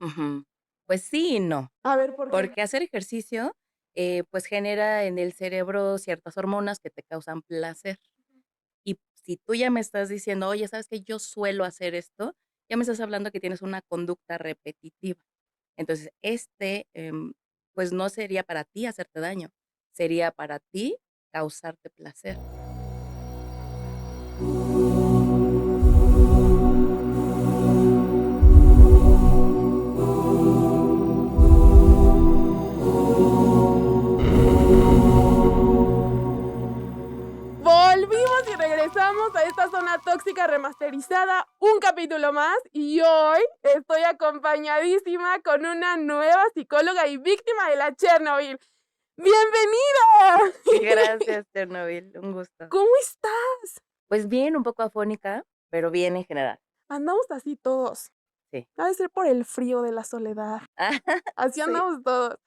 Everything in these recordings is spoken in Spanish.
Ujú. Pues sí y no, A ver, ¿por qué? porque hacer ejercicio, pues, genera en el cerebro ciertas hormonas que te causan placer. Y si tú ya me estás diciendo: "Oye, ¿sabes qué? Yo suelo hacer esto", ya me estás hablando que tienes una conducta repetitiva. Entonces, pues, no sería para ti hacerte daño, sería para ti causarte placer. Volvimos y regresamos a esta zona tóxica remasterizada, un capítulo más, y hoy estoy acompañadísima con una nueva psicóloga y víctima de la Chernobyl. ¡Bienvenida! Gracias, Chernobyl, un gusto. ¿Cómo estás? Pues bien, un poco afónica, pero bien en general. Andamos así todos. Sí. Ha de ser por el frío de la soledad. Así Sí. andamos todos.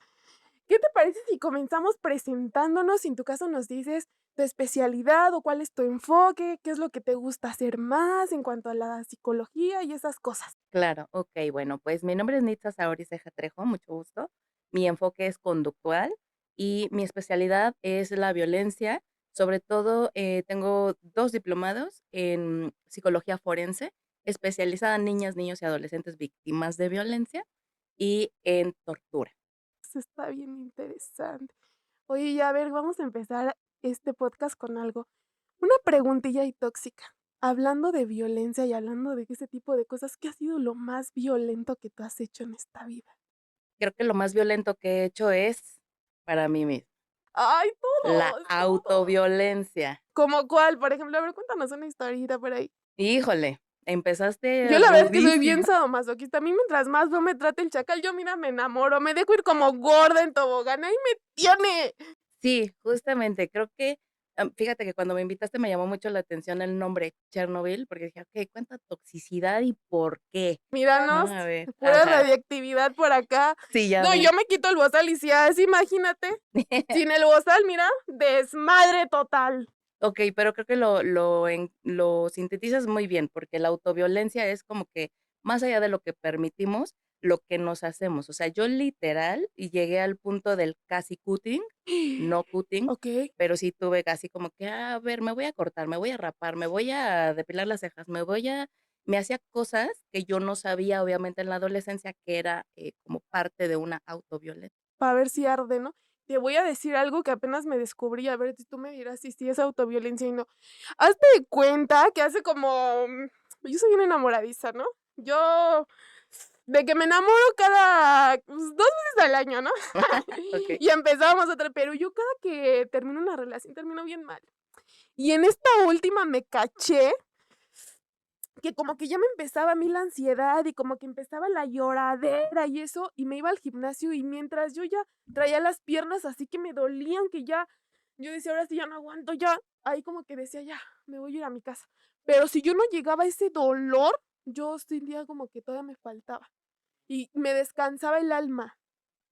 ¿Qué te parece si comenzamos presentándonos? Si en tu caso nos dices tu especialidad o cuál es tu enfoque, qué es lo que te gusta hacer más en cuanto a la psicología y esas cosas. Claro, okey, bueno, pues mi nombre es Nitza Saori Ceja Trejo, mucho gusto. Mi enfoque es conductual y mi especialidad es la violencia. Sobre todo, tengo 2 diplomados en psicología forense, especializada en niñas, niños y adolescentes víctimas de violencia y en tortura. Eso está bien interesante. Oye, y a ver, vamos a empezar este podcast con algo. Una preguntilla y tóxica. Hablando de violencia y hablando de ese tipo de cosas, ¿qué ha sido lo más violento que tú has hecho en esta vida? Creo que lo más violento que he hecho es para mí misma, Ay, la todos, todos. autoviolencia. ¿Cómo cuál? Por ejemplo, a ver, cuéntanos una historita por ahí. Híjole, Yo empezaste la verdad es que soy bien rudísimo. sadomasoquista. A mí mientras más feo me trate el chacal, yo mira, me enamoro, me dejo ir como gorda en tobogán, ahí me tiene. Sí, justamente, creo que, fíjate que cuando me invitaste me llamó mucho la atención el nombre Chernobyl, porque dije: "Okey, ¿cuánta toxicidad y por qué?", ¿no? Míranos, A ver, pura ajá. radiactividad por acá. Sí, ya No, vi. yo me quito el bozal y si así, imagínate, sin el bozal, mira, desmadre total. Okey, pero creo que lo sintetizas muy bien, porque la autoviolencia es como que más allá de lo que permitimos, lo que nos hacemos. O sea, yo literal y llegué al punto del casi cutting, no cutting, Okey, pero sí tuve casi como que, a ver, me voy a cortar, me voy a rapar, me voy a depilar las cejas, me hacía cosas que yo no sabía, obviamente, en la adolescencia, que era, como parte de una autoviolencia. para ver si arde, ¿no? Te voy a decir algo que apenas me descubrí, a ver, si tú me dirás si sí es autoviolencia y no. Hazte de cuenta que hace como, yo soy una enamoradiza, ¿no? Yo de que me enamoro cada, pues, 2 veces al año, ¿no? Okey. Y empezamos otra, pero yo cada que termino una relación termino bien mal. Y en esta última me caché que como que ya me empezaba a mí la ansiedad y como que empezaba la lloradera y eso, y me iba al gimnasio y mientras yo ya traía las piernas así que me dolían, que ya yo decía: "Ahora sí ya no aguanto, ya", ahí como que decía: "Ya, me voy a ir a mi casa". Pero si yo no llegaba a ese dolor, yo sentía como que todavía me faltaba y me descansaba el alma.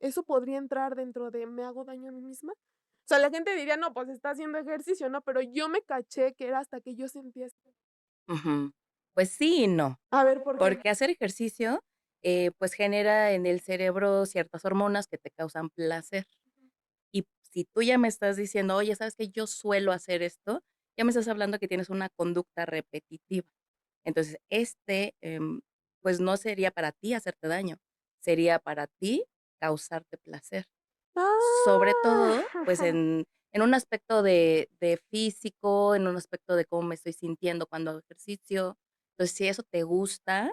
¿Eso podría entrar dentro de me hago daño a mí misma? O sea, la gente diría: "No, pues está haciendo ejercicio", ¿no? Pero yo me caché que era hasta que yo sentía esto. Ujú. Pues sí y no. A ver, ¿por qué? Porque hacer ejercicio, pues, genera en el cerebro ciertas hormonas que te causan placer. Y si tú ya me estás diciendo: "Oye, ¿sabes qué? Yo suelo hacer esto", ya me estás hablando que tienes una conducta repetitiva. Entonces, pues, no sería para ti hacerte daño, sería para ti causarte placer. Sobre todo, pues, Ah, en un aspecto de físico, en un aspecto de cómo me estoy sintiendo cuando hago ejercicio. Entonces, si eso te gusta,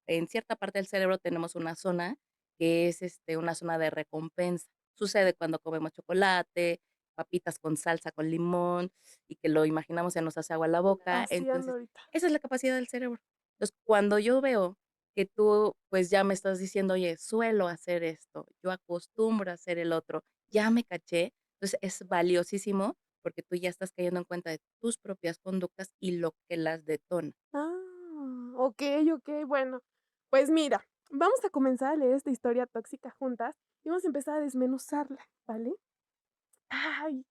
en cierta parte del cerebro tenemos una zona que es, una zona de recompensa. Sucede cuando comemos chocolate, papitas con salsa con limón, y que lo imaginamos, se nos hace agua la boca. así ando Entonces, ahorita. esa es la capacidad del cerebro. Entonces, cuando yo veo que tú, pues, ya me estás diciendo: "Oye, suelo hacer esto, yo acostumbro a hacer el otro, ya me caché". Entonces, es valiosísimo, porque tú ya estás cayendo en cuenta de tus propias conductas y lo que las detona. Okey, okey, bueno, pues mira, vamos a comenzar a leer esta historia tóxica juntas y vamos a empezar a desmenuzarla, ¿vale? Ay,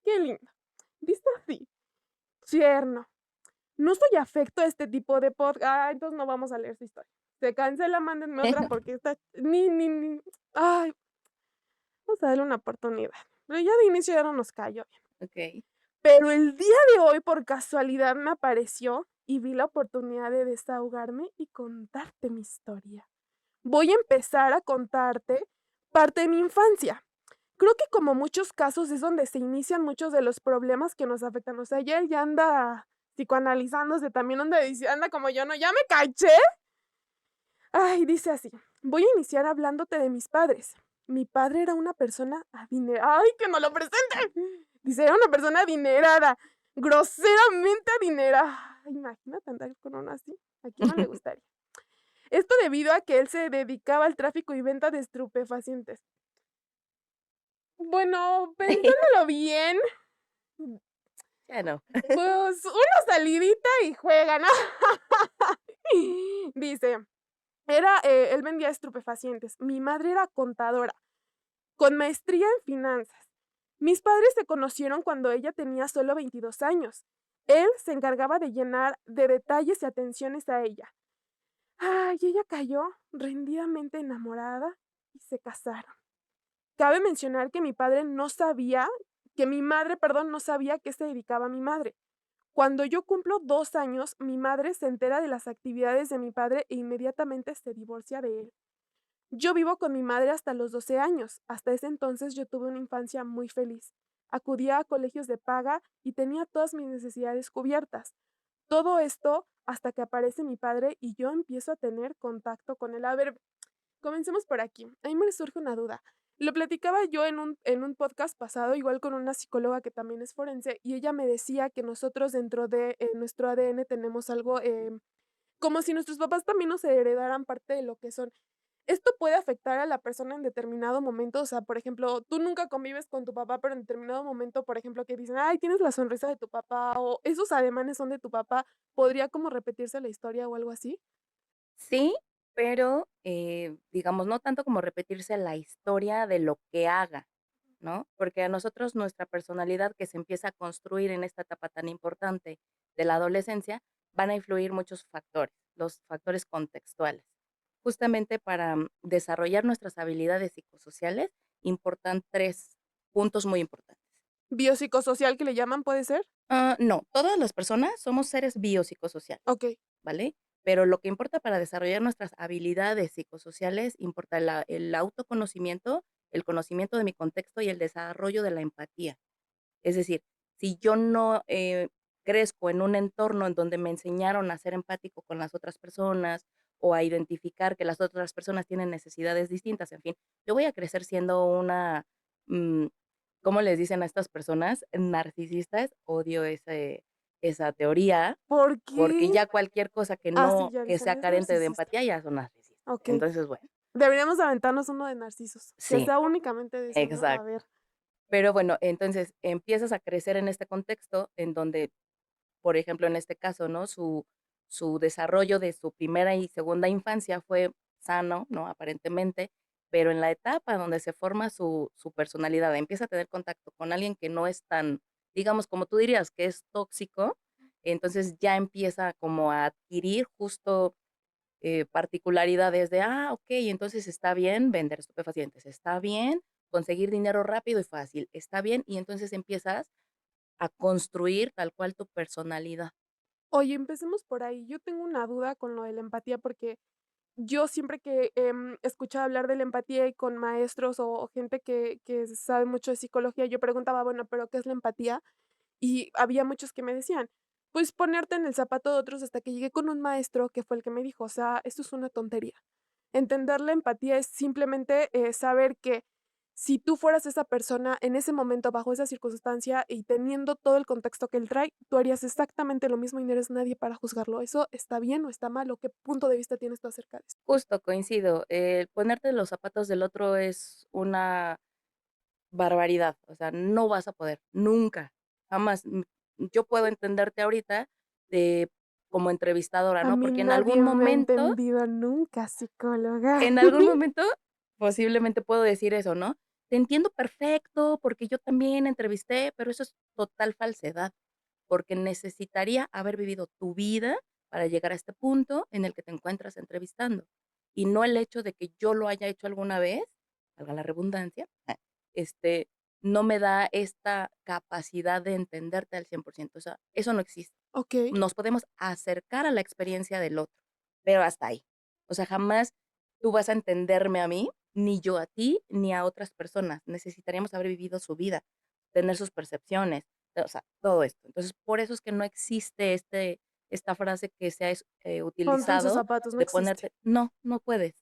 qué lindo. Dice así: "Tierno, no soy afecto a este tipo de entonces no vamos a leer su historia. Se cancela, mándenme otra porque esta ni ay, vamos a darle una oportunidad. Pero ya de inicio ya no nos cayó bien. Okey. Pero el día de hoy, por casualidad, me apareció y vi la oportunidad de desahogarme y contarte mi historia. Voy a empezar a contarte parte de mi infancia. Creo que como muchos casos es donde se inician muchos de los problemas que nos afectan. O sea, ya él ya anda psicoanalizándose, también anda como yo, ¿no? ¿Ya me caché? Ay, dice así: "Voy a iniciar hablándote de mis padres. Mi padre era una persona adinerada". ¡Ay, que no lo presente! Dice: "Era una persona adinerada, groseramente adinerada". Ay, imagínate andar con uno así, ¿a quién no le gustaría? Esto debido a que él se dedicaba al tráfico y venta de estupefacientes. Bueno, pensándolo bien, Ya no. pues una salidita y juega, ¿no? Dice, él vendía estupefacientes. Mi madre era contadora, con maestría en finanzas. Mis padres se conocieron cuando ella tenía solo 22 años. Él se encargaba de llenar de detalles y atenciones a ella. Ay, ella cayó rendidamente enamorada y se casaron. Cabe mencionar que mi madre, perdón, no sabía a qué se dedicaba mi madre. Cuando yo cumplo 2 años, mi madre se entera de las actividades de mi padre e inmediatamente se divorcia de él. Yo vivo con mi madre hasta los 12 años. Hasta ese entonces yo tuve una infancia muy feliz. Acudía a colegios de paga y tenía todas mis necesidades cubiertas. Todo esto hasta que aparece mi padre y yo empiezo a tener contacto con él. A ver, comencemos por aquí. A mí me surge una duda. Lo platicaba yo en un podcast pasado, igual con una psicóloga que también es forense, y ella me decía que nosotros dentro de nuestro ADN tenemos algo como si nuestros papás también nos heredaran parte de lo que son. ¿Esto puede afectar a la persona en determinado momento? O sea, por ejemplo, tú nunca convives con tu papá, pero en determinado momento, por ejemplo, que dicen: "Ay, tienes la sonrisa de tu papá", o esos ademanes son de tu papá, ¿podría como repetirse la historia o algo así? Sí, pero, digamos, no tanto como repetirse la historia de lo que haga, ¿no? Porque a nosotros nuestra personalidad que se empieza a construir en esta etapa tan importante de la adolescencia, van a influir muchos factores, los factores contextuales. Justamente para desarrollar nuestras habilidades psicosociales, importan 3 puntos muy importantes. ¿Biopsicosocial que le llaman, puede ser? No, todas las personas somos seres biopsicosociales. Okey. ¿Vale? Pero lo que importa para desarrollar nuestras habilidades psicosociales, importa el autoconocimiento, el conocimiento de mi contexto y el desarrollo de la empatía. Es decir, si yo no, crezco en un entorno en donde me enseñaron a ser empático con las otras personas, o a identificar que las otras personas tienen necesidades distintas, en fin, yo voy a crecer siendo una, mm, ¿cómo les dicen a estas personas? Narcisistas, odio esa teoría, ¿Por porque qué? ya cualquier cosa Ah, sí, ya que dicen, sea es carente de narcisista. empatía ya son narcisistas. Okey. Entonces, bueno, Deberíamos aventarnos uno de narcisos, que sí, sea únicamente de eso, ¿no? A exacto. ver. Pero bueno, entonces empiezas a crecer en este contexto en donde, por ejemplo, en este caso, ¿no? Su desarrollo de su primera y segunda infancia fue sano, ¿no? Aparentemente, pero en la etapa donde se forma su personalidad, empieza a tener contacto con alguien que no es tan, digamos, como tú dirías, que es tóxico, entonces ya empieza como a adquirir justo particularidades de, okey, entonces está bien vender estupefacientes, está bien conseguir dinero rápido y fácil, está bien, y entonces empiezas a construir tal cual tu personalidad. Oye, empecemos por ahí. Yo tengo una duda con lo de la empatía, porque yo siempre que, he escuchado hablar de la empatía y con maestros o gente que sabe mucho de psicología, yo preguntaba: "Bueno, ¿pero qué es la empatía?". Y había muchos que me decían: "Pues ponerte en el zapato de otros", hasta que llegué con un maestro que fue el que me dijo: "O sea, esto es una tontería. Entender la empatía es simplemente, saber que si tú fueras esa persona en ese momento, bajo esa circunstancia y teniendo todo el contexto que él trae, tú harías exactamente lo mismo y no eres nadie para juzgarlo. ¿Eso está bien o está mal? ¿O qué punto de vista tienes tú acerca de esto?". Justo, coincido, ponerte en los zapatos del otro es una barbaridad, o sea, no vas a poder, nunca, jamás. Yo puedo entenderte ahorita de como entrevistadora, A ¿no? mí Porque nadie me ha entendido nunca, psicóloga. en algún momento, posiblemente puedo decir eso, ¿no? Te entiendo perfecto, porque yo también entrevisté, pero eso es total falsedad, porque necesitaría haber vivido tu vida para llegar a este punto en el que te encuentras entrevistando. Y no el hecho de que yo lo haya hecho alguna vez, valga la redundancia, este, no me da esta capacidad de entenderte al 100%. O sea, eso no existe. Okey. Nos podemos acercar a la experiencia del otro, pero hasta ahí. O sea, jamás tú vas a entenderme a mí, ni yo a ti, ni a otras personas. Necesitaríamos haber vivido su vida, tener sus percepciones, o sea, todo esto. Entonces, por eso es que no existe esta frase que se ha Ponte en sus utilizado zapatos, no de existe. ponerte, no, no puedes.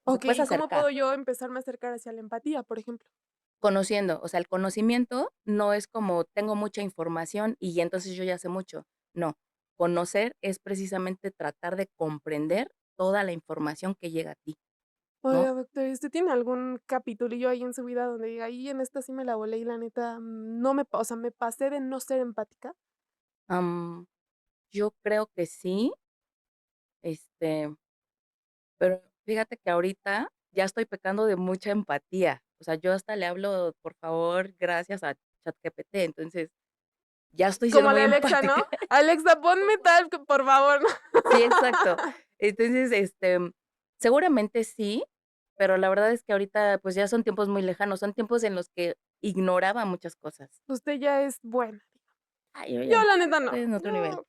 O sea, Okey, puedes ¿y cómo puedo acercar, yo empezarme a acercar hacia la empatía, por ejemplo? conociendo. O sea, el conocimiento no es como tengo mucha información y entonces yo ya sé mucho. No, conocer es precisamente tratar de comprender toda la información que llega a ti, ¿no? Oiga, doctor, ¿y usted tiene algún capitulillo ahí en su vida donde diga: "Ahí en esta sí me la volé y la neta, no me pa o sea, me pasé de no ser empática"? Am, yo creo que sí, este, pero fíjate que ahorita ya estoy pecando de mucha empatía. O sea, yo hasta le hablo, por favor, gracias a ChatGPT. Entonces, ya estoy siendo Como muy la Alexa, ¿no? empática. Alexa, ponme tal, por favor, ¿no? Sí, exacto. Entonces, seguramente sí, pero la verdad es que ahorita, pues, ya son tiempos muy lejanos, son tiempos en los que ignoraba muchas cosas. Usted ya es buena. Ay, yo Yo, ya la neta, no. estoy en otro nivel. No,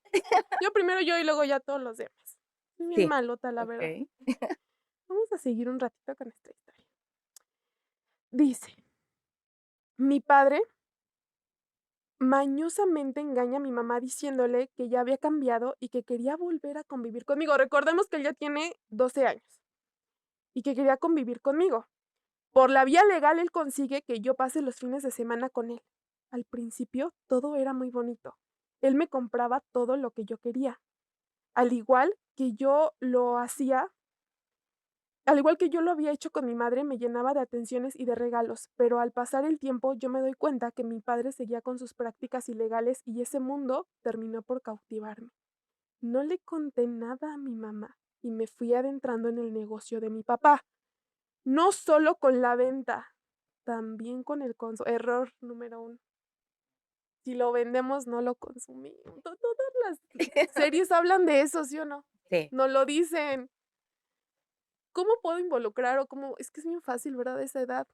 yo primero yo y luego ya todos los demás. Soy bien Sí, malota, la verdad. okey. Vamos a seguir un ratito con esta historia. Dice: "Mi padre mañosamente engaña a mi mamá diciéndole que ya había cambiado y que quería volver a convivir conmigo". Recordemos que él ya tiene 12 años y que quería convivir conmigo. Por la vía legal, él consigue que yo pase los fines de semana con él. Al principio, todo era muy bonito. Él me compraba todo lo que yo quería, al igual que yo lo hacía al igual que yo lo había hecho con mi madre, me llenaba de atenciones y de regalos, pero al pasar el tiempo yo me doy cuenta que mi padre seguía con sus prácticas ilegales y ese mundo terminó por cautivarme. No le conté nada a mi mamá y me fui adentrando en el negocio de mi papá, no solo con la venta, también con el consumo. Error número uno. Si lo vendemos, no lo consumimos. Todas las series hablan de eso, ¿sí o no? Sí, No lo dicen. ¿Cómo puedo involucrar o cómo? Es que es bien fácil, ¿verdad? A esa edad.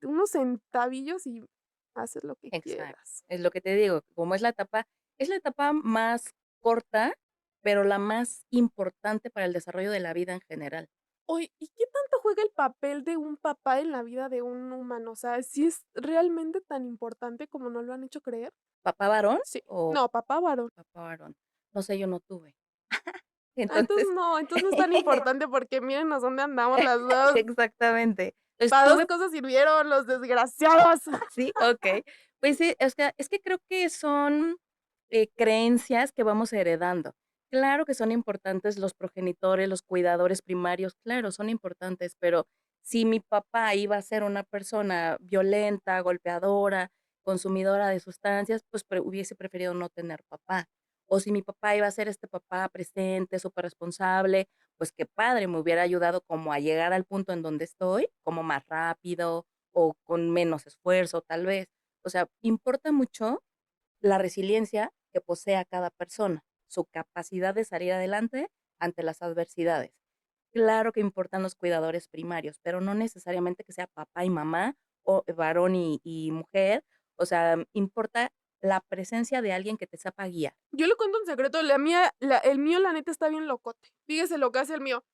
Unos centavillos y haces lo que exacto. quieras. Es lo que te digo, como es la etapa más corta, pero la más importante para el desarrollo de la vida en general. Oye, ¿y qué tanto juega el papel de un papá en la vida de un humano? O sea, ¿sí es realmente tan importante como nos lo han hecho creer? ¿Papá varón Sí. o No, papá varón. papá varón? No sé, yo no tuve. Ah, Entonces entonces no es tan importante porque mírenos dónde andamos las 2. exactamente. Entonces, Para 2 tuve cosas sirvieron los desgraciados. sí, okey. Pues sí, o sea, es que creo que son, creencias que vamos heredando. Claro que son importantes los progenitores, los cuidadores primarios, claro, son importantes, pero si mi papá iba a ser una persona violenta, golpeadora, consumidora de sustancias, pues, hubiese preferido no tener papá. O si mi papá iba a ser este papá presente, superresponsable, pues qué padre, me hubiera ayudado como a llegar al punto en donde estoy, como más rápido, o con menos esfuerzo, tal vez. O sea, importa mucho la resiliencia que posea cada persona, su capacidad de salir adelante ante las adversidades. Claro que importan los cuidadores primarios, pero no necesariamente que sea papá y mamá o varón y mujer. O sea, importa la presencia de alguien que te sepa guiar. Yo le cuento un secreto, el mío, la neta, está bien locote. Fíjese lo que hace el mío.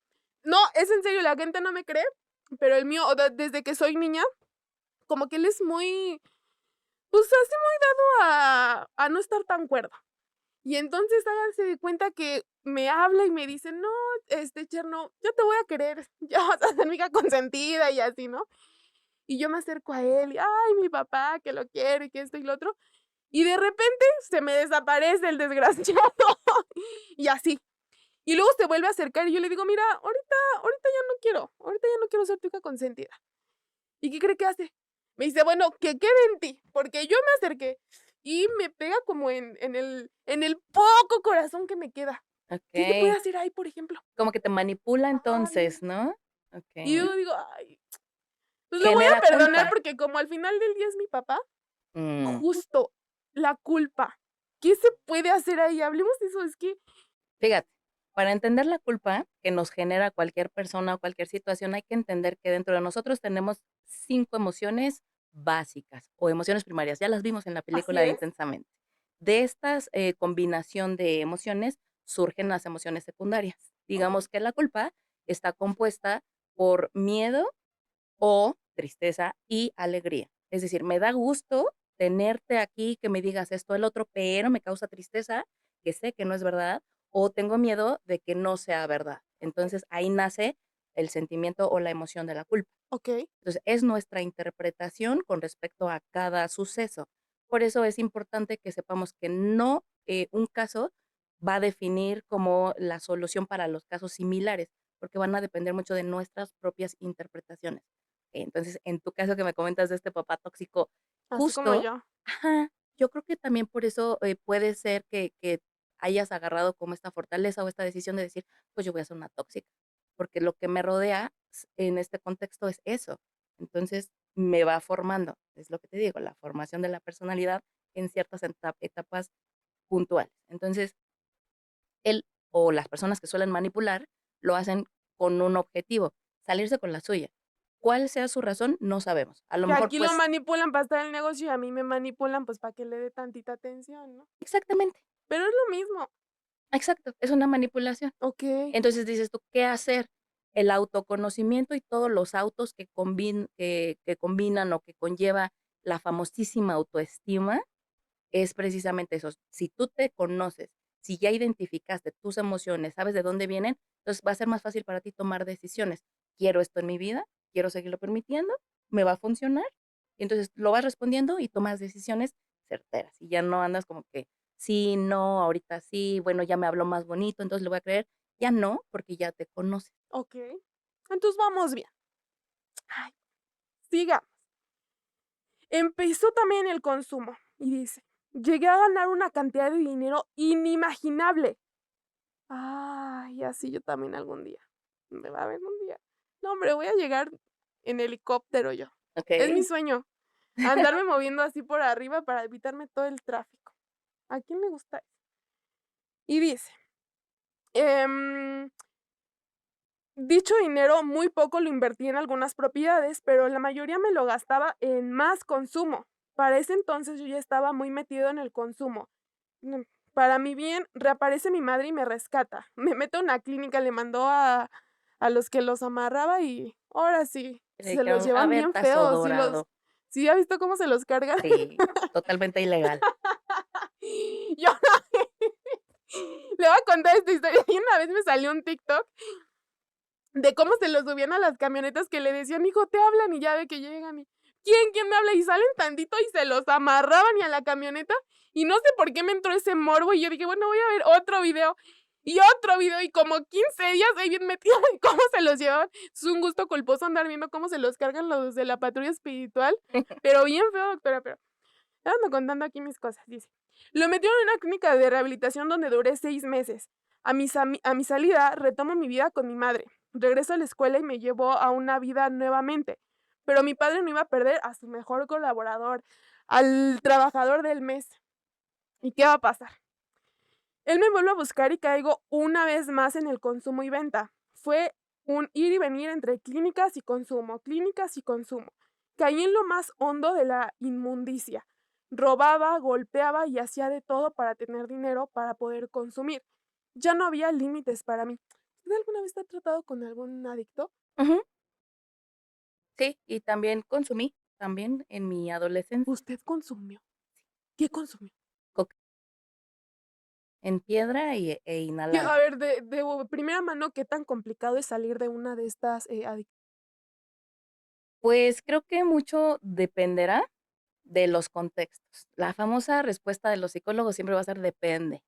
No, es en serio, la gente no me cree, pero el mío, desde que soy niña, como que él es muy, pues, así muy dado a no estar tan cuerdo. Y entonces háganse de cuenta que me habla y me dice: "No, Cherno, yo te voy a querer, ya vas a ser mi hija consentida", y así, ¿no? Y yo me acerco a él y: "Ay, mi papá, que lo quiero y que esto y lo otro", y de repente se me desaparece el desgraciado, y así. Y luego se vuelve a acercar y yo le digo: "Mira, ahorita ya no quiero ser tu hija consentida". ¿Y qué cree que hace? Me dice: "Bueno, que quede en ti", porque yo me acerqué y me pega como en el poco corazón que me queda. ¿Qué le puede Okey. hacer ahí, por ejemplo? Como que te manipula Ándale. entonces, ¿no? Y Okey. yo digo: "Ay, pues lo voy a Genera perdonar", culpa. porque como al final del día es mi papá, Mm. justo, la culpa. ¿Qué se puede hacer ahí? Hablemos de eso, es que Fíjate. Para entender la culpa que nos genera cualquier persona o cualquier situación, hay que entender que dentro de nosotros tenemos 5 emociones básicas o emociones primarias, ya las vimos en la Así película de es. Intensamente. De estas, combinación de emociones surgen las emociones secundarias. Digamos Okey. que la culpa está compuesta por miedo o tristeza y alegría. Es decir, me da gusto tenerte aquí, que me digas esto, el otro, pero me causa tristeza, que sé que no es verdad, o tengo miedo de que no sea verdad. Entonces, ahí nace el sentimiento o la emoción de la culpa. Okey. Entonces, es nuestra interpretación con respecto a cada suceso. Por eso es importante que sepamos que no, un caso va a definir como la solución para los casos similares, porque van a depender mucho de nuestras propias interpretaciones. Entonces, en tu caso que me comentas de este papá tóxico, Así como justo yo. ajá, yo creo que también por eso, puede ser que hayas agarrado como esta fortaleza o esta decisión de decir: "Pues yo voy a ser una tóxica", porque lo que me rodea en este contexto es eso. Entonces, me va formando, es lo que te digo, la formación de la personalidad en ciertas etapas puntuales. Entonces, él o las personas que suelen manipular lo hacen con un objetivo, salirse con la suya. ¿Cuál sea su razón? No sabemos. A lo Que mejor, aquí lo pues manipulan para estar en el negocio y a mí me manipulan, pues, para que le dé tantita atención, ¿no? exactamente, Pero es lo mismo. exacto, es una manipulación. Okey. Entonces dices tú, ¿qué hacer? El autoconocimiento y todos los autos que combinan o que conlleva la famosísima autoestima es precisamente eso. Si tú te conoces, si ya identificaste tus emociones, sabes de dónde vienen, entonces va a ser más fácil para ti tomar decisiones. ¿Quiero esto en mi vida? ¿Quiero seguirlo permitiendo? ¿Me va a funcionar? Y entonces lo vas respondiendo y tomas decisiones certeras y ya no andas como que sí, no, ahorita sí, bueno, ya me habló más bonito, entonces le voy a creer. Ya no, porque ya te conoces. Okey. Entonces vamos bien. Ay, siga. Empezó también el consumo y dice: "Llegué a ganar una cantidad de dinero inimaginable". Ay, así yo también algún día. Me va a ver un día. No, hombre, voy a llegar en helicóptero yo. Es mi ¿Ok? sueño, andarme moviendo así por arriba para evitarme todo el tráfico. ¿A quién le gusta eso? Y dice, em, dicho dinero muy poco lo invertí en algunas propiedades, pero la mayoría me lo gastaba en más consumo. Para ese entonces yo ya estaba muy metido en el consumo. Mm, para mi bien, reaparece mi madre y me rescata. Me mete a una clínica, le mandó a los que los amarraba y ahora sí, Le se los dijeron, a llevan ver, bien tazo feos, ¿sí los dorado. sí ha visto cómo se los cargan? Sí, totalmente ilegal. Yo le voy a contar esta historia. Y una vez me salió un TikTok de cómo se los subían a las camionetas que le decían: "Hijo, te hablan", y ya ve que llegan y: "¿Quién me habla?". Y salen tantito y se los amarraban y a la camioneta, y no sé por qué me entró ese morbo, y yo dije: "Bueno, voy a ver otro video", y como 15 días ahí bien metida en cómo se los llevaban. Es un gusto culposo andar viendo cómo se los cargan los de la patrulla espiritual, pero bien feo, doctora, pero le ando contando aquí mis cosas. Dice: "Lo metieron en una clínica de rehabilitación donde duré 6 meses. A mi salida, retomo mi vida con mi madre. Regreso a la escuela y me llevo a una vida nuevamente, pero mi padre no iba a perder a su mejor colaborador, al trabajador del mes. ¿Y qué va a pasar? Él me vuelve a buscar y caigo una vez más en el consumo y venta. Fue un ir y venir entre clínicas y consumo, clínicas y consumo. Caí en lo más hondo de la inmundicia. Robaba, golpeaba y hacía de todo para tener dinero para poder consumir. Ya no había límites para mí. ¿Usted alguna vez ha tratado con algún adicto? Ujú, sí, y también consumí, también en mi adolescencia, ¿Usted consumió? ¿Qué consumió? coca en piedra A inhalada. ver, de primera mano, ¿qué tan complicado es salir de una de estas adicciones? Pues, creo que mucho dependerá de los contextos. La famosa respuesta de los psicólogos siempre va a ser depende,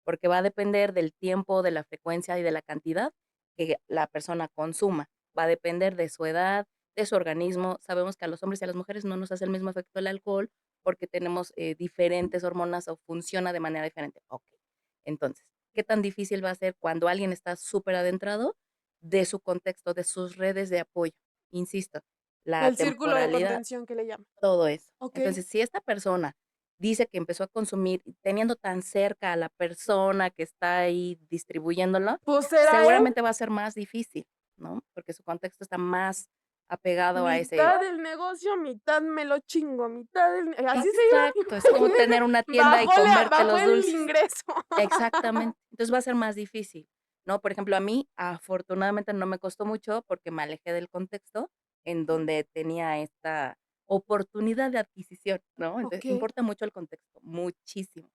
porque va a depender del tiempo, de la frecuencia y de la cantidad que la persona consuma. Va a depender de su edad, de su organismo. Sabemos que a los hombres y a las mujeres no nos hace el mismo efecto el alcohol porque tenemos, diferentes hormonas o funciona de manera diferente. Okey. Entonces, ¿qué tan difícil va a ser cuando alguien está súper adentrado de su contexto, de sus redes de apoyo? Insisto, la El círculo de temporalidad, contención que le llaman. todo eso. Okey. Entonces, si esta persona dice que empezó a consumir teniendo tan cerca a la persona que está ahí distribuyéndolo, Pues, ¿será él? seguramente va a ser más difícil, ¿no? Porque su contexto está más apegado a ese. Mitad del negocio, mitad me lo chingo, mitad del así se iba, Exacto, es como imagínese, tener una tienda y comerte bajó los el dulces. ingreso. Exactamente. Entonces va a ser más difícil, ¿no? Por ejemplo, a mí, afortunadamente, no me costó mucho porque me alejé del contexto en donde tenía esta oportunidad de adquisición, ¿no? Entonces, Okey, importa mucho el contexto, muchísimo.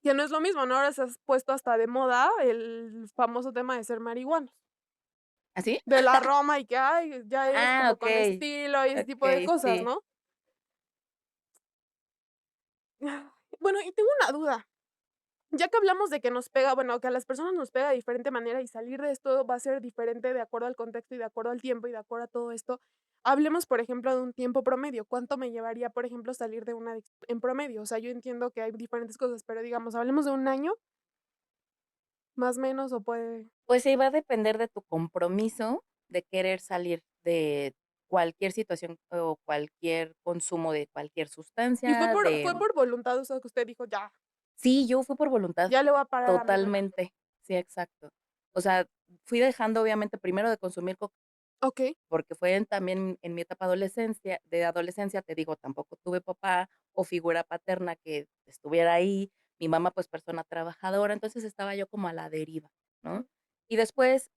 que no es lo mismo, ¿no? Ahora se has puesto hasta de moda el famoso tema de ser marihuanos, ¿Así? de la Roma y que, ay, ya eres Ah, como con okey, estilo y ese tipo de okey, cosas, sí. ¿no? Bueno, y tengo una duda. Ya que hablamos de que nos pega, bueno, que a las personas nos pega de diferente manera y salir de esto va a ser diferente de acuerdo al contexto y de acuerdo al tiempo y de acuerdo a todo esto. Hablemos, por ejemplo, de un tiempo promedio. ¿Cuánto me llevaría, por ejemplo, salir de una adicción en promedio? O sea, yo entiendo que hay diferentes cosas, pero digamos, hablemos de un año, más o menos, o puede. Pues sí, va a depender de tu compromiso de querer salir de cualquier situación o cualquier consumo de cualquier Y sustancia, fue por voluntad, o sea, que usted dijo, ya, sí, yo fui por voluntad, ya le voy a parar a mi hermana. totalmente. Sí, exacto. O sea, fui dejando, obviamente, primero de consumir Ok, porque fue también en mi etapa adolescencia, te digo, tampoco tuve papá o figura paterna que estuviera ahí, mi mamá, pues, persona trabajadora, entonces estaba yo como a la deriva, ¿no? Y después,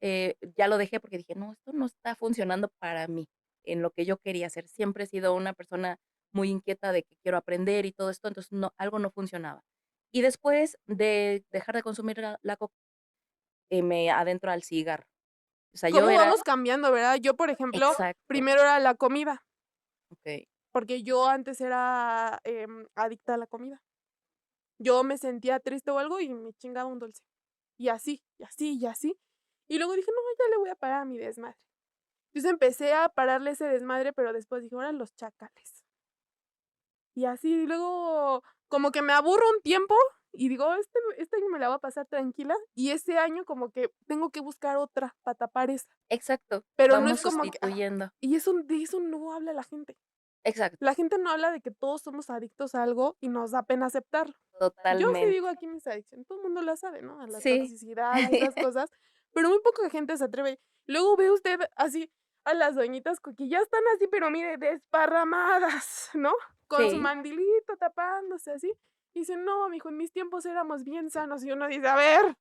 ya lo dejé porque dije: "No, esto no está funcionando para mí, en lo que yo quería hacer". Siempre he sido una persona muy inquieta de que quiero aprender y todo esto, entonces no, algo no funcionaba. Y después de dejar de consumir la coca, me adentro al cigarro. O sea, yo ¿cómo era vamos cambiando, verdad? Yo, por ejemplo, exacto, primero era la comida, okey. porque yo antes era adicta a la comida. Yo me sentía triste o algo y me chingaba un dulce. Y así, y así, y así. Y luego dije: "No, ya le voy a parar a mi desmadre". Entonces empecé a pararle ese desmadre, pero después dije: "Ahora los chacales". Y así, y luego como que me aburro un tiempo y digo: este año me la voy a pasar tranquila", y ese año como que tengo que buscar otra para tapar esa. Exacto, Pero no vamos es como que sustituyendo. y eso de eso no habla la gente. Exacto, La gente no habla de que todos somos adictos a algo y nos da pena aceptarlo. Yo sí totalmente. digo aquí mis adicciones, todo el mundo la sabe, ¿no? A la Sí. toxicidad, a esas cosas, pero muy poca gente se atreve. Luego ve usted así a las doñitas que ya están así, pero mire, desparramadas, ¿no? Con su Sí, mandilito tapándose así. Y dicen: "No, mijo, en mis tiempos éramos bien sanos", y uno dice: "A ver",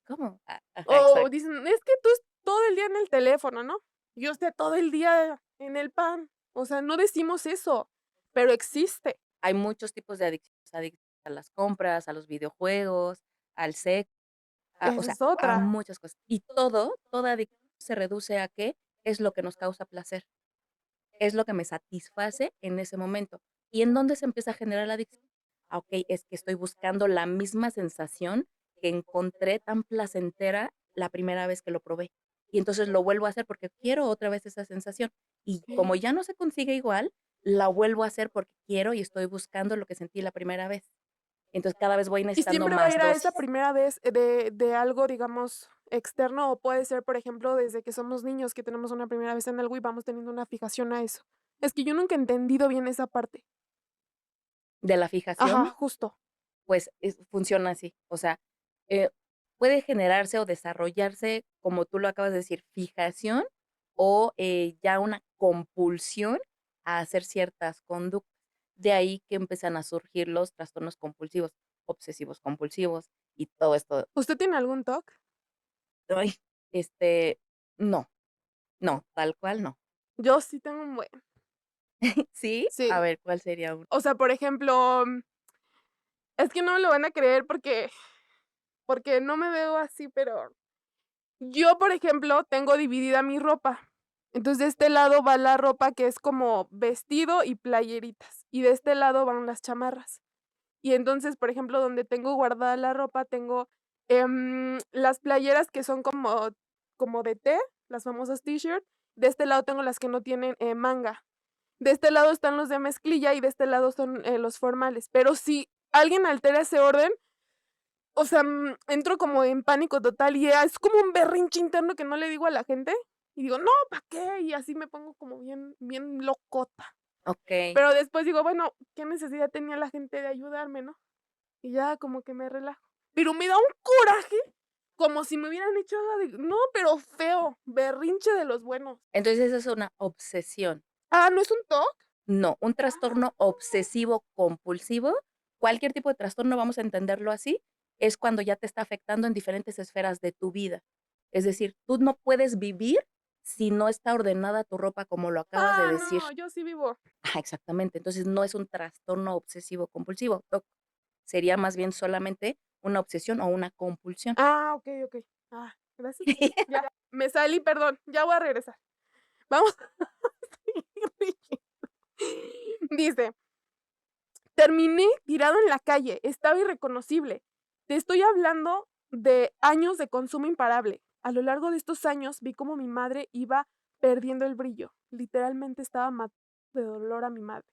¿cómo? Ajá, o exacto. dicen: "Es que tú todo el día en el teléfono, ¿no? Y usted todo el día en el pan". O sea, no decimos eso, pero existe. Hay muchos tipos de adicciones, adictos a las compras, a los videojuegos, al sexo, o Esa sea, es a otra. muchas cosas. Y toda adicción se reduce a qué es lo que nos causa placer, es lo que me satisface en ese momento. ¿Y en dónde se empieza a generar la adicción? Ah, okey, es que estoy buscando la misma sensación que encontré tan placentera la primera vez que lo probé. Y entonces lo vuelvo a hacer porque quiero otra vez esa sensación. Y como Okey. ya no se consigue igual, la vuelvo a hacer porque quiero y estoy buscando lo que sentí la primera vez. Entonces, cada vez voy ¿Y necesitando siempre va a más ir a esa dosis. primera vez de algo, digamos, externo, o puede ser, por ejemplo, desde que somos niños, que tenemos una primera vez en algo y vamos teniendo una fijación a eso? Es que yo nunca he entendido bien esa parte. De la Ajá, fijación, justo. pues, funciona así. O sea, eh, puede generarse o desarrollarse, como tú lo acabas de decir, fijación o, ya una compulsión a hacer ciertas conductas. De ahí que empiezan a surgir los trastornos compulsivos, obsesivos compulsivos y todo esto. ¿Usted tiene algún TOC? Ay, este, no, no, tal cual no. Yo sí tengo un buen. ¿Sí? A Sí. ver, ¿cuál sería uno? O sea, por ejemplo, es que no me lo van a creer porque no me veo así, pero yo, por ejemplo, tengo dividida mi ropa. Entonces, de este lado va la ropa que es como vestido y playeritas, y de este lado van las chamarras. Y entonces, por ejemplo, donde tengo guardada la ropa, tengo, las playeras que son como de té, las famosas T-shirt. De este lado tengo las que no tienen, manga. De este lado están los de mezclilla y de este lado son, los formales. Pero si alguien altera ese orden, o sea, entro como en pánico total y es como un berrinche interno que no le digo a la gente, y digo: "No, ¿para qué?". Y así me pongo como bien bien locota. Okey. Pero después digo, bueno, ¿qué necesidad tenía la gente de ayudarme, no? Y ya como que me relajo. Pero me da un coraje, como si me hubieran hecho algo de no, pero feo, berrinche de los buenos. Entonces, eso es una obsesión. Ah, ¿no es un TOC? No, un trastorno Ah. obsesivo compulsivo, cualquier tipo de trastorno, vamos a entenderlo así, es cuando ya te está afectando en diferentes esferas de tu vida. Es decir, tú no puedes vivir si no está ordenada tu ropa, como lo acabas de Ah, decir. no, yo sí vivo. Ajá, exactamente. Entonces, no es un trastorno obsesivo compulsivo, TOC. Sería más bien solamente una obsesión o una compulsión. Ah, okey, okey. Ah, gracias. Ya, me salí, perdón, ya voy a regresar. Vamos a seguir leyendo. Dice: "Terminé tirado en la calle, estaba irreconocible. Te estoy hablando de años de consumo imparable. A lo largo de estos años vi cómo mi madre iba perdiendo el brillo. Literalmente estaba matando de dolor a mi madre.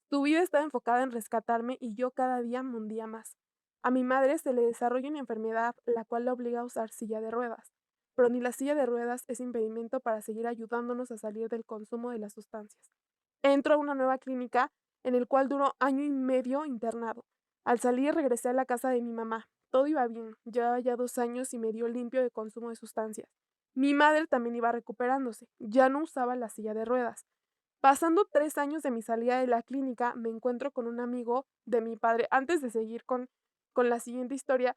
Tu vida estaba enfocada en rescatarme y yo cada día me hundía más. A mi madre se le desarrolla una enfermedad la cual la obliga a usar silla de ruedas, pero ni la silla de ruedas es impedimento para seguir ayudándonos a salir del consumo de las sustancias. Entro a una nueva clínica en el cual duró año y medio internado. Al salir regresé a la casa de mi mamá. Todo iba bien, llevaba ya 2 años y medio limpio de consumo de sustancias. Mi madre también iba recuperándose, ya no usaba la silla de ruedas. Pasando 3 años de mi salida de la clínica, me encuentro con un amigo de mi padre. Antes de seguir con la siguiente historia,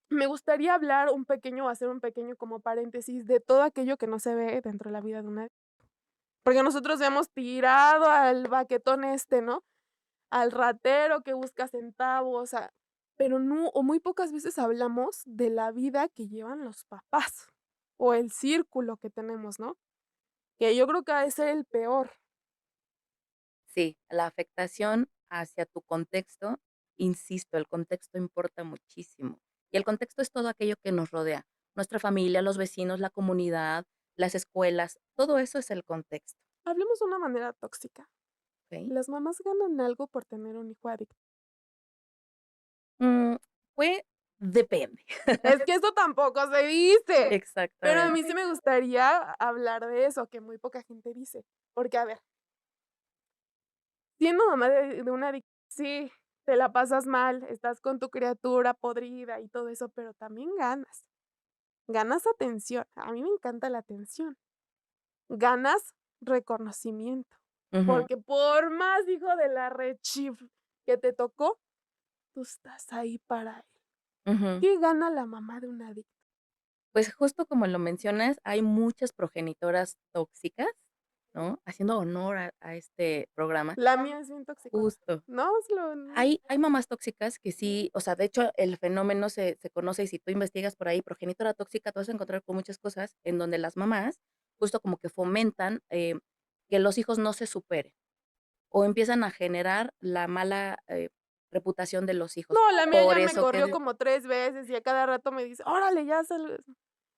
me gustaría hablar un pequeño o hacer un pequeño como paréntesis de todo aquello que no se ve dentro de la vida de una porque nosotros hemos tirado al baquetón este, ¿no? Al ratero que busca centavos, pero no, o muy pocas veces hablamos de la vida que llevan los papás, o el círculo que tenemos, ¿no? Que yo creo que ha de ser el peor. Sí, la afectación hacia tu contexto, insisto, el contexto importa muchísimo. Y el contexto es todo aquello que nos rodea, nuestra familia, los vecinos, la comunidad, las escuelas, todo eso es el contexto, Hablemos de una manera tóxica. ¿okey? ¿Las mamás ganan algo por tener un hijo adicto? Mm, pues, depende. Es que eso tampoco se dice, pero a mí Exactamente. sí me gustaría hablar de eso, que muy poca gente dice, porque, a ver, siendo mamá de un adicto, sí, te la pasas mal, estás con tu criatura podrida y todo eso, pero también ganas atención, a mí me encanta la atención, ganas reconocimiento, Ujú, porque por más hijo de la rechif que te tocó, tú estás ahí para él. ujú. ¿Qué gana la mamá de un adicto? Pues, justo como lo mencionas, hay muchas progenitoras tóxicas, ¿no? Haciendo honor a este programa, La mía es bien toxicona. justo. No, es lo no. Hay mamás tóxicas que sí, o sea, de hecho, el fenómeno se conoce, y si tú investigas por ahí, progenitora tóxica, te vas a encontrar con muchas cosas en donde las mamás, justo como que fomentan, que los hijos no se superen, o empiezan a generar la mala, reputación de los hijos. No, la mía Por ya me eso corrió que como 3 veces y a cada rato me dice: "Órale, ya sal".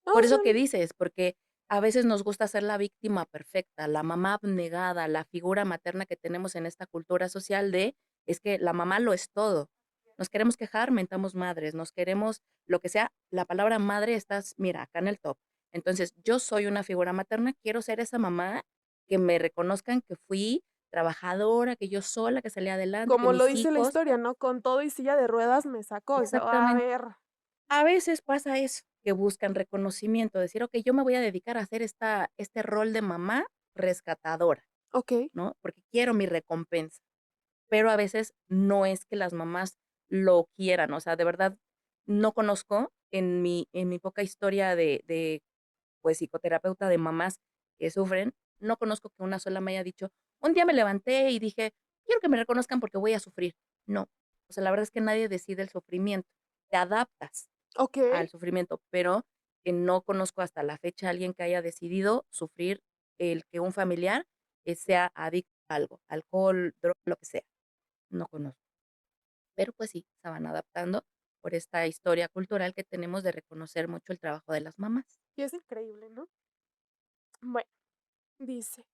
No, Por eso que sal. dices, porque a veces nos gusta ser la víctima perfecta, la mamá abnegada, la figura materna que tenemos en esta cultura social de, es que la mamá lo es todo. Nos queremos quejar, mentamos madres, nos queremos lo que sea, la palabra madre estás, mira, acá en el top. Entonces, yo soy una figura materna, quiero ser esa mamá que me reconozcan que fui trabajadora, que yo sola, que salí adelante, que Como lo mis dice la hijos historia, ¿no? Con todo y silla de ruedas me sacó. Y yo, a exactamente. ver, A veces pasa eso, que buscan reconocimiento, decir: "Okey, yo me voy a dedicar a hacer este rol de mamá rescatadora", okey, ¿no? Porque quiero mi recompensa. Pero a veces no es que las mamás lo quieran, o sea, de verdad no conozco en mi poca historia de, pues, psicoterapeuta de mamás que sufren, no conozco que una sola me haya dicho: "Un día me levanté y dije: 'Quiero que me reconozcan porque voy a sufrir'". No, o sea, la verdad es que nadie decide el sufrimiento, te adaptas okey. al sufrimiento, pero que no conozco hasta la fecha a alguien que haya decidido sufrir el que un familiar, sea adicto a algo, alcohol, droga, lo que sea, no conozco. Pero, pues sí, se van adaptando por esta historia cultural que tenemos de reconocer mucho el trabajo de las mamás. Y es increíble, ¿no? Bueno, dice: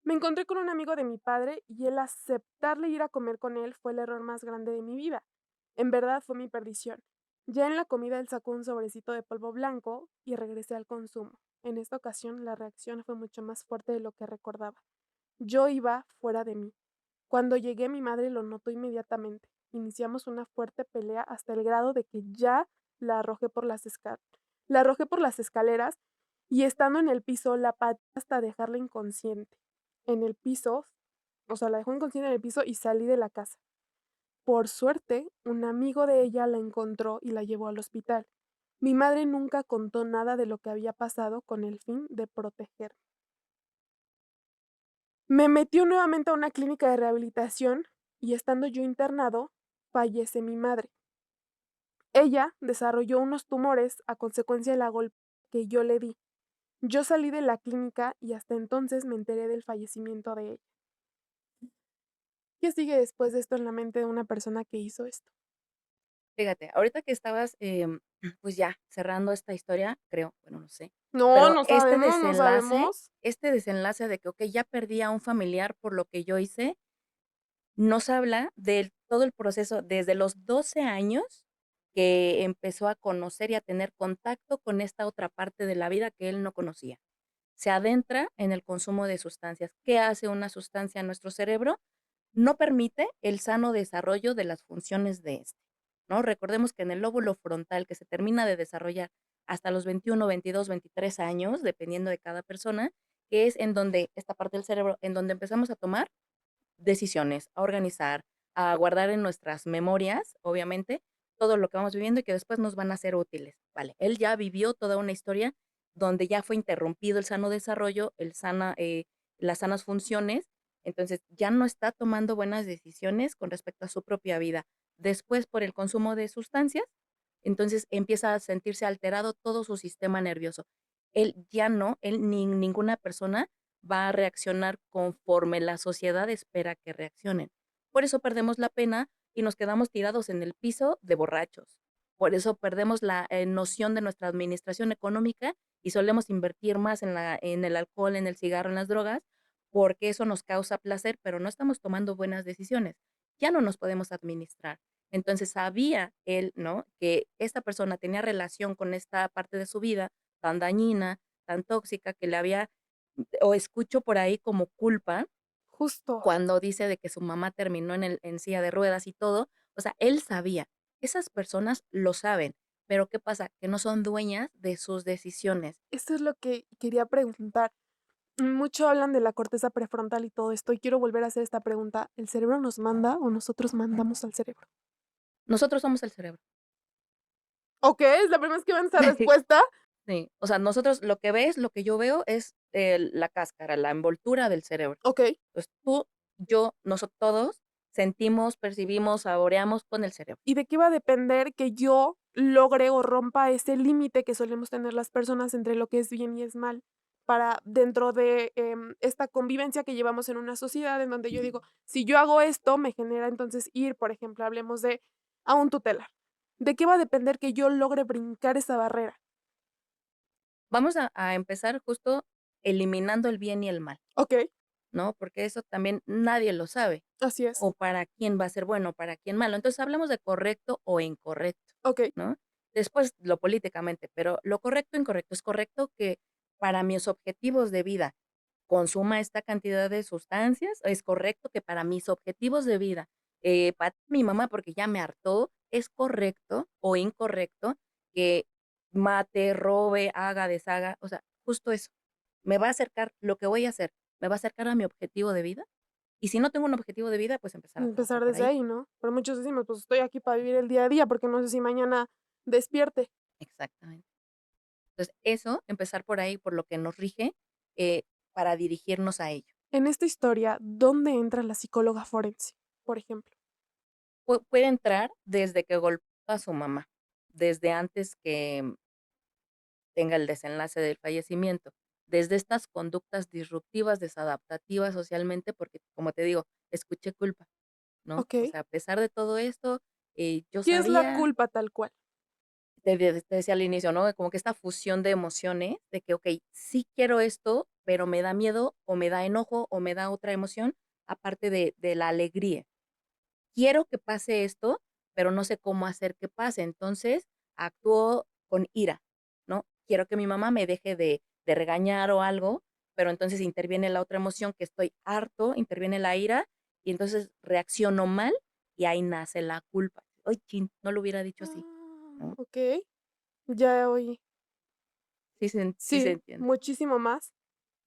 "Me encontré con un amigo de mi padre y el aceptarle ir a comer con él fue el error más grande de mi vida. En verdad fue mi perdición. Ya en la comida él sacó un sobrecito de polvo blanco y regresé al consumo. En esta ocasión la reacción fue mucho más fuerte de lo que recordaba. Yo iba fuera de mí. Cuando llegué, mi madre lo notó inmediatamente. Iniciamos una fuerte pelea hasta el grado de que ya la arrojé por las la arrojé por las escaleras y estando en el piso la pateé hasta dejarla inconsciente. En el piso, o sea, la dejó inconsciente en el piso y salí de la casa. Por suerte, un amigo de ella la encontró y la llevó al hospital. Mi madre nunca contó nada de lo que había pasado con el fin de protegerme. Me metió nuevamente a una clínica de rehabilitación y estando yo internado, fallece mi madre. Ella desarrolló unos tumores a consecuencia de la golpe que yo le di. Yo salí de la clínica y hasta entonces me enteré del fallecimiento de ella. ¿Qué sigue después de esto en la mente de una persona que hizo esto? Fíjate, ahorita que estabas, pues ya cerrando esta historia, creo, bueno, no sé, No, pero no sabemos, no sabemos. este desenlace de que, okey, ya perdí a un familiar por lo que yo hice, nos habla de todo el proceso desde los 12 años que empezó a conocer y a tener contacto con esta otra parte de la vida que él no conocía. Se adentra en el consumo de sustancias. ¿Qué hace una sustancia en nuestro cerebro? No permite el sano desarrollo de las funciones de este, ¿no? Recordemos que en el lóbulo frontal, que se termina de desarrollar hasta los 21, 22, 23 años, dependiendo de cada persona, que es en donde esta parte del cerebro, en donde empezamos a tomar decisiones, a organizar, a guardar en nuestras memorias, obviamente, todo lo que vamos viviendo y que después nos van a ser útiles. Vale, él ya vivió toda una historia donde ya fue interrumpido el sano desarrollo, las sanas funciones, entonces ya no está tomando buenas decisiones con respecto a su propia vida. Después, por el consumo de sustancias, entonces empieza a sentirse alterado todo su sistema nervioso. Él ya no, él ni ninguna persona va a reaccionar conforme la sociedad espera que reaccionen. Por eso perdemos la pena y nos quedamos tirados en el piso de borrachos. Por eso perdemos la noción de nuestra administración económica y solemos invertir más en el alcohol, en el cigarro, en las drogas, porque eso nos causa placer, pero no estamos tomando buenas decisiones. Ya no nos podemos administrar. Entonces sabía él, ¿no? Que esta persona tenía relación con esta parte de su vida tan dañina, tan tóxica, que le había o escucho por ahí como culpa Justo. cuando dice de que su mamá terminó en silla de ruedas y todo, o sea, él sabía, esas personas lo saben, pero ¿qué pasa? Que no son dueñas de sus decisiones. Esto es lo que quería preguntar. Mucho hablan de la corteza prefrontal y todo esto, y quiero volver a hacer esta pregunta, ¿el cerebro nos manda o nosotros mandamos al cerebro? Nosotros somos el cerebro. Okey, es la primera vez que veo esa respuesta. Sí, o sea, nosotros lo que ves, lo que yo veo es, la cáscara, la envoltura del cerebro. Okey, Pues tú, yo, nosotros todos sentimos, percibimos, saboreamos con el cerebro. ¿y de qué va a depender que yo logre o rompa ese límite que solemos tener las personas entre lo que es bien y es mal? Para dentro de, esta convivencia que llevamos en una sociedad en donde yo digo, si yo hago esto, me genera entonces ir, por ejemplo, hablemos de a un tutelar. ¿De qué va a depender que yo logre brincar esa barrera? Vamos a empezar justo eliminando el bien y el mal, Okey, ¿no? Porque eso también nadie lo sabe, así es. o para quién va a ser bueno, para quién malo. Entonces, hablamos de correcto o incorrecto, Okey, ¿no? Después, lo políticamente, pero lo correcto o incorrecto, ¿es correcto que para mis objetivos de vida consuma esta cantidad de sustancias? ¿Es correcto que para mis objetivos de vida, para mi mamá, porque ya me hartó, es correcto o incorrecto que mate, robe, haga, deshaga? O sea, justo eso. ¿Me va a acercar lo que voy a hacer, me va a acercar a mi objetivo de vida? Y si no tengo un objetivo de vida, pues empezar a trabajar empezar por desde ahí. ahí, ¿no? Pero muchos decimos, pues estoy aquí para vivir el día a día, porque no sé si mañana despierte. Exactamente. Entonces, eso, empezar por ahí, por lo que nos rige, eh, para dirigirnos a ello. En esta historia, ¿dónde entra la psicóloga forense, por ejemplo? Puede entrar desde que golpeó a su mamá, desde antes que tenga el desenlace del fallecimiento, desde estas conductas disruptivas, desadaptativas socialmente, porque, como te digo, escuché culpa, ¿no? O Okey. sea, a pesar de todo esto, yo ¿Qué es la sabía, culpa tal cual? te decía al inicio, ¿no? Como que esta fusión de emociones, de que, okey, sí quiero esto, pero me da miedo, o me da enojo, o me da otra emoción, aparte de la alegría. Quiero que pase esto, pero no sé cómo hacer que pase. Entonces, actúo con ira, ¿no? Quiero que mi mamá me deje de regañar o algo, pero entonces interviene la otra emoción que estoy harto, interviene la ira y entonces reacciono mal y ahí nace la culpa. Ay, chin, no lo hubiera dicho así, ¿no? Okey, ya oí. Sí se Sí, entiende. muchísimo más.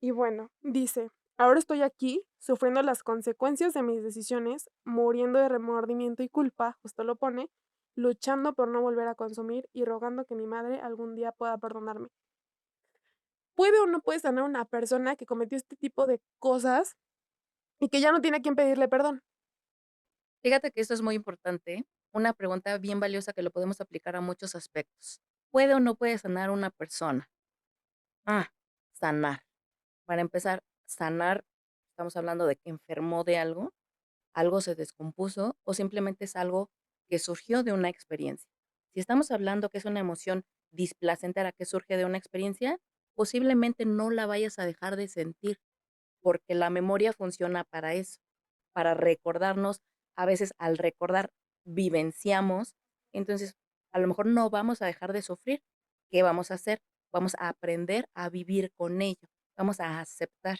Y bueno, dice: "Ahora estoy aquí, sufriendo las consecuencias de mis decisiones, muriendo de remordimiento y culpa", justo lo pone, "luchando por no volver a consumir y rogando que mi madre algún día pueda perdonarme". ¿Puede o no puede sanar una persona que cometió este tipo de cosas y que ya no tiene a quién pedirle perdón? Fíjate que esto es muy importante, una pregunta bien valiosa que lo podemos aplicar a muchos aspectos. ¿Puede o no puede sanar una persona? Ah, sanar. Para empezar, sanar, estamos hablando de que enfermó de algo, algo se descompuso o simplemente es algo que surgió de una experiencia. Si estamos hablando que es una emoción displacentera que surge de una experiencia, posiblemente no la vayas a dejar de sentir, porque la memoria funciona para eso, para recordarnos. A veces al recordar vivenciamos, entonces a lo mejor no vamos a dejar de sufrir. ¿Qué vamos a hacer? Vamos a aprender a vivir con ello, vamos a aceptar.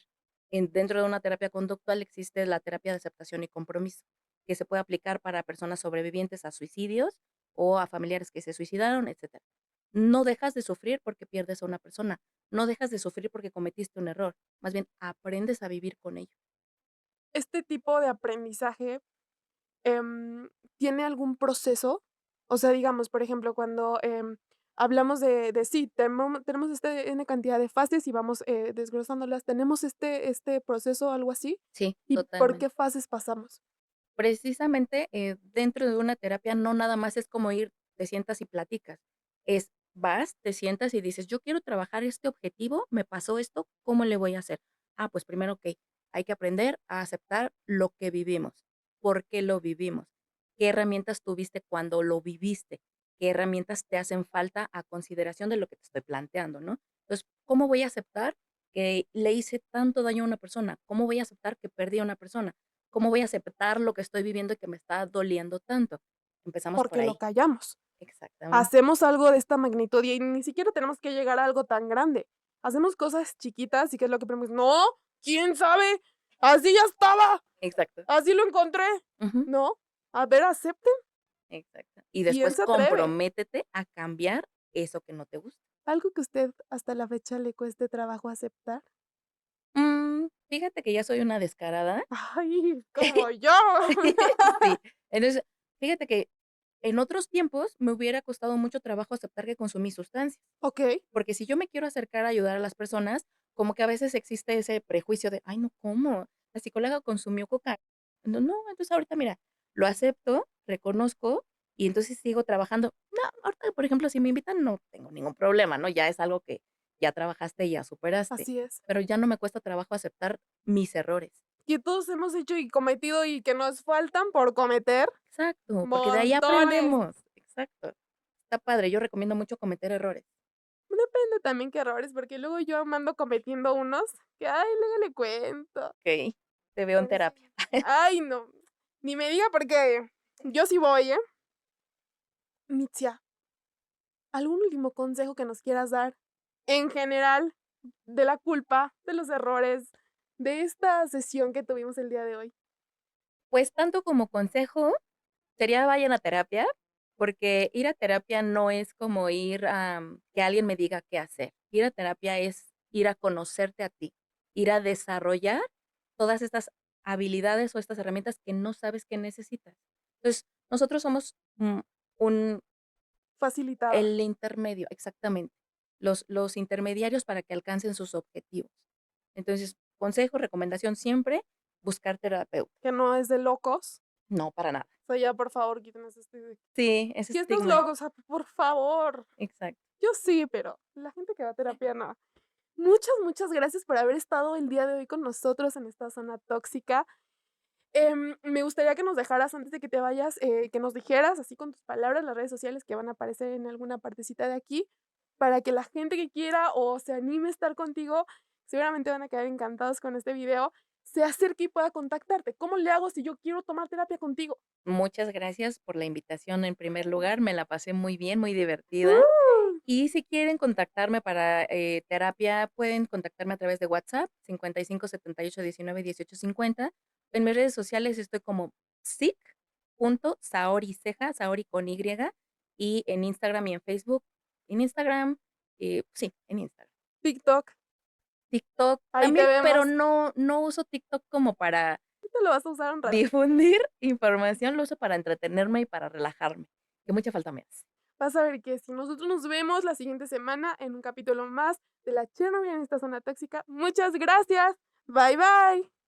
Dentro de una terapia conductual existe la terapia de aceptación y compromiso, que se puede aplicar para personas sobrevivientes a suicidios o a familiares que se suicidaron, etcétera. No dejas de sufrir porque pierdes a una persona, no dejas de sufrir porque cometiste un error, más bien aprendes a vivir con ello. ¿Este tipo de aprendizaje, em, tiene algún proceso? O sea, digamos, por ejemplo, cuando, hablamos de sí, tenemos este N cantidad de fases y vamos, desglosándolas, ¿tenemos este proceso, algo así? Sí, ¿Y por totalmente. qué fases pasamos? Precisamente, dentro de una terapia no nada más es como ir, te sientas y platicas. Vas, te sientas y dices: "Yo quiero trabajar este objetivo, me pasó esto, ¿cómo le voy a hacer?". Ah, pues primero, okey, hay que aprender a aceptar lo que vivimos, por qué lo vivimos, qué herramientas tuviste cuando lo viviste, qué herramientas te hacen falta a consideración de lo que te estoy planteando, ¿no? Entonces, ¿cómo voy a aceptar que le hice tanto daño a una persona? ¿Cómo voy a aceptar que perdí a una persona? ¿Cómo voy a aceptar lo que estoy viviendo y que me está doliendo tanto? Empezamos por Porque lo ahí. callamos. Exactamente, Hacemos algo de esta magnitud y ni siquiera tenemos que llegar a algo tan grande. Hacemos cosas chiquitas y ¿qué es lo que ponemos? No, quién sabe, así ya estaba, exacto. así lo encontré. Ujú, No, a ver, acepten. exacto. Y ¿Quién después se atreve? comprométete a cambiar eso que no te gusta. ¿Algo que usted hasta la fecha le cueste trabajo aceptar? Fíjate que ya soy una descarada. Ay, como yo. Sí. Entonces, fíjate que en otros tiempos me hubiera costado mucho trabajo aceptar que consumí sustancias. Okey, Porque si yo me quiero acercar a ayudar a las personas, como que a veces existe ese prejuicio de: "Ay, no, ¿cómo? La psicóloga consumió cocaína". No, entonces ahorita mira, lo acepto, reconozco y entonces sigo trabajando. No, ahorita, por ejemplo, si me invitan, no tengo ningún problema, ¿no? Ya es algo que ya trabajaste y ya superaste, así es. pero ya no me cuesta trabajo aceptar mis errores. Que todos hemos hecho y cometido y que nos faltan por cometer, Exacto, porque de ahí montones. aprendemos. Exacto. Está padre, yo recomiendo mucho cometer errores. Depende también qué errores, porque luego yo me ando cometiendo unos que, ay, luego le cuento. Okey, te veo en Pero sí. terapia. Ay, no, ni me diga porque yo sí voy, ¿eh? Mitzia, ¿algún último consejo que nos quieras dar en general de la culpa, de los errores, de esta sesión que tuvimos el día de hoy? Pues, tanto como consejo, sería vayan a terapia, porque ir a terapia no es como ir a que alguien me diga qué hacer. Ir a terapia es ir a conocerte a ti, ir a desarrollar todas estas habilidades o estas herramientas que no sabes que necesitas. Entonces, nosotros somos, un Facilitador, el intermedio, exactamente, los intermediarios para que alcancen sus objetivos. Entonces, consejo, recomendación siempre, buscar terapeuta. que no es de locos. No, para nada. O sea, ya, por favor, quítenos este Sí, ese ¿qué estás estigma. loco? O sea, por favor. Exacto. Yo sí, pero la gente que va a terapia no. Muchas, muchas gracias por haber estado el día de hoy con nosotros en esta zona tóxica. Me gustaría que nos dejaras, antes de que te vayas, que nos dijeras, así con tus palabras, las redes sociales que van a aparecer en alguna partecita de aquí, para que la gente que quiera o se anime a estar contigo, seguramente van a quedar encantados con este video, se acerque y pueda contactarte. ¿Cómo le hago si yo quiero tomar terapia contigo? Muchas gracias por la invitación en primer lugar, me la pasé muy bien, muy divertida. ¡Uh! Y si quieren contactarme para, terapia, pueden contactarme a través de WhatsApp, 55 78 19 18 50. En mis redes sociales estoy como psic.saoriceja, Saori con Y, y en Instagram y en Facebook. En Instagram, sí, en Instagram. TikTok, TikTok ahí te también, pero vemos. no uso TikTok como para Ahorita lo vas a usar un rato. difundir información, lo uso para entretenerme y para relajarme, que mucha falta me hace. Vas a ver que si nosotros nos vemos la siguiente semana en un capítulo más de La Chernobyl en esta zona tóxica. Muchas gracias. Bye, bye.